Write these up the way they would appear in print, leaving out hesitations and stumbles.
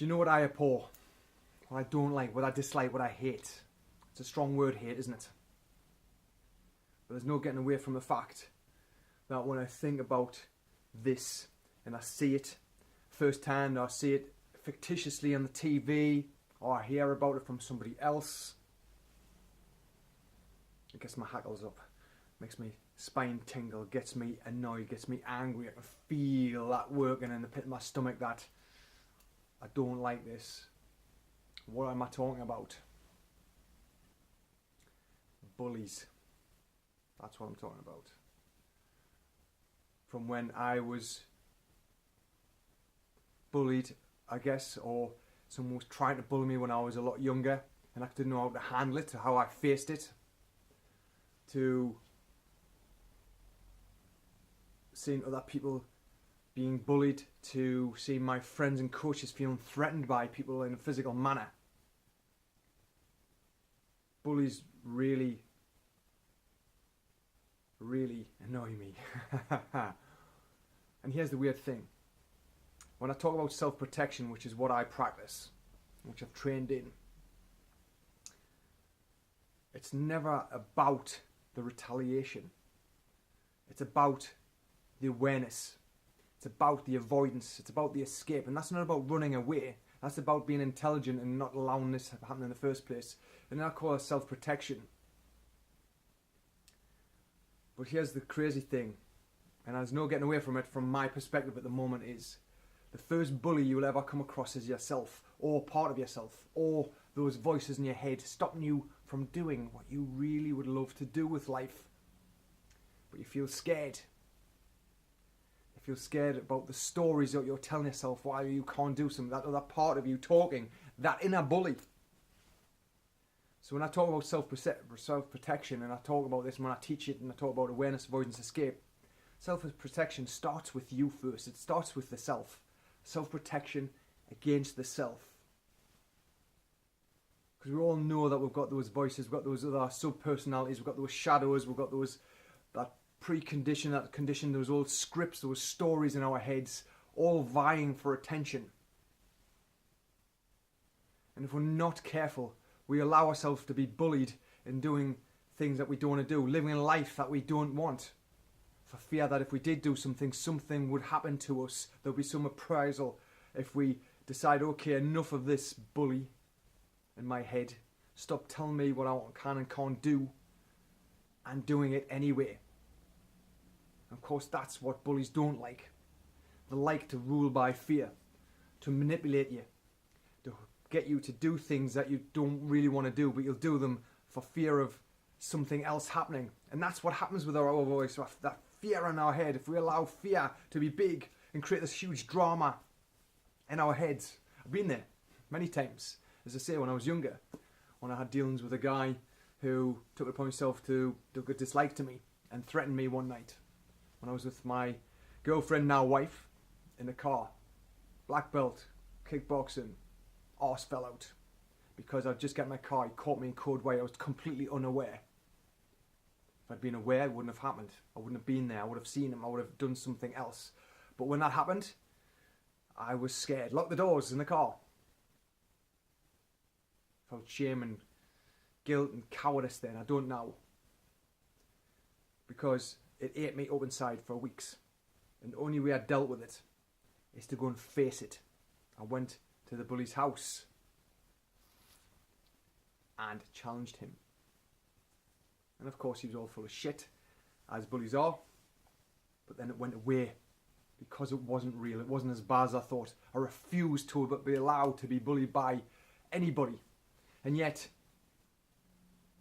Do you know what I abhor? What I don't like, what I dislike, what I hate? It's a strong word, hate, isn't it? But there's no getting away from the fact that when I think about this and I see it firsthand, or I see it fictitiously on the TV, or I hear about it from somebody else, it gets my hackles up, makes me spine tingle, gets me annoyed, gets me angry. I can feel that working in the pit of my stomach that I don't like this. What am I talking about? Bullies. That's what I'm talking about. From when I was bullied, I guess, or someone was trying to bully me when I was a lot younger and I didn't know how to handle it, to how I faced it, to seeing other people being bullied, to seeing my friends and coaches feeling threatened by people in a physical manner. Bullies really annoy me. And here's the weird thing. When I talk about self-protection, which is what I practice, which I've trained in, it's never about the retaliation. It's about the awareness. It's about the avoidance. It's about the escape. And that's not about running away. That's about being intelligent and not allowing this to happen in the first place. And I call it self-protection. But here's the crazy thing, and there's no getting away from it from my perspective at the moment, is the first bully you'll ever come across is yourself, or part of yourself, or those voices in your head stopping you from doing what you really would love to do with life. But you feel scared. You feel scared about the stories that you're telling yourself why you can't do something, that other part of you talking, that inner bully. So when I talk about self-protection, and I talk about this when I teach it, and I talk about awareness, avoidance, escape, self-protection starts with you first. It starts with the self. Self-protection against the self. Because we all know that we've got those voices, we've got those other sub-personalities, we've got those shadows, we've got that precondition, that condition, those old scripts, those stories in our heads, all vying for attention. And if we're not careful, we allow ourselves to be bullied in doing things that we don't want to do, living a life that we don't want, for fear that if we did do something would happen to us. There'll be some appraisal if we decide, okay, enough of this bully in my head. Stop telling me what I can and can't do, and doing it anyway. Of course, that's what bullies don't like. They like to rule by fear, to manipulate you, to get you to do things that you don't really want to do, but you'll do them for fear of something else happening. And that's what happens with our voice, that fear in our head. If we allow fear to be big and create this huge drama in our heads. I've been there many times. As I say, when I was younger, when I had dealings with a guy who took it upon himself to do a dislike to me and threatened me one night when I was with my girlfriend, now wife, in the car. Black belt, kickboxing, arse fell out because I'd just got in my car. He caught me in code way. I was completely unaware. If I'd been aware, it wouldn't have happened. I wouldn't have been there. I would have seen him. I would have done something else. But when that happened, I was scared. Locked the doors in the car. Felt shame and guilt and cowardice then. I don't know. Because it ate me up inside for weeks. And the only way I dealt with it is to go and face it. I went to the bully's house and challenged him. And of course he was all full of shit, as bullies are. But then it went away because it wasn't real. It wasn't as bad as I thought. I refused to be allowed to be bullied by anybody. And yet,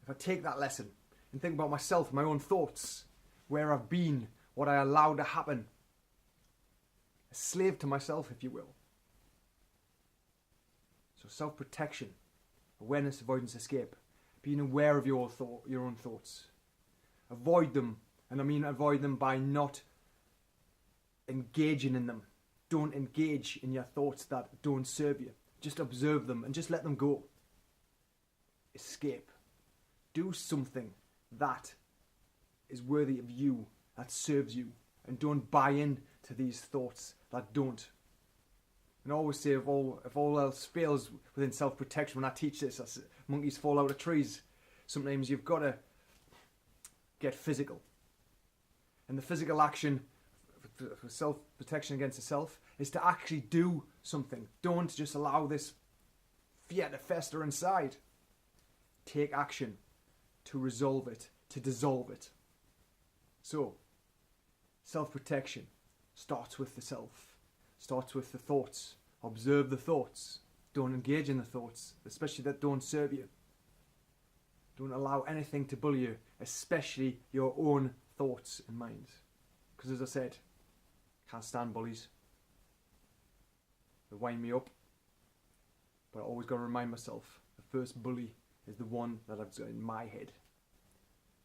if I take that lesson and think about myself, my own thoughts, where I've been, what I allowed to happen, a slave to myself, if you will. So self-protection, awareness, avoidance, escape. Being aware of your own thoughts. Avoid them, and I mean avoid them by not engaging in them. Don't engage in your thoughts that don't serve you. Just observe them and just let them go. Escape. Do something that is worthy of you, that serves you, and don't buy in to these thoughts that don't. And I always say if all else fails within self-protection, when I teach this, I say, monkeys fall out of trees. Sometimes you've got to get physical. And the physical action for self-protection against the self is to actually do something. Don't just allow this fear to fester inside. Take action to resolve it, to dissolve it. So, self-protection starts with the self, starts with the thoughts. Observe the thoughts. Don't engage in the thoughts, especially that don't serve you. Don't allow anything to bully you, especially your own thoughts and minds. Because as I said, can't stand bullies. They wind me up. But I always got to remind myself, the first bully is the one that I've got in my head.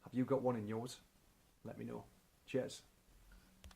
Have you got one in yours? Let me know. Cheers.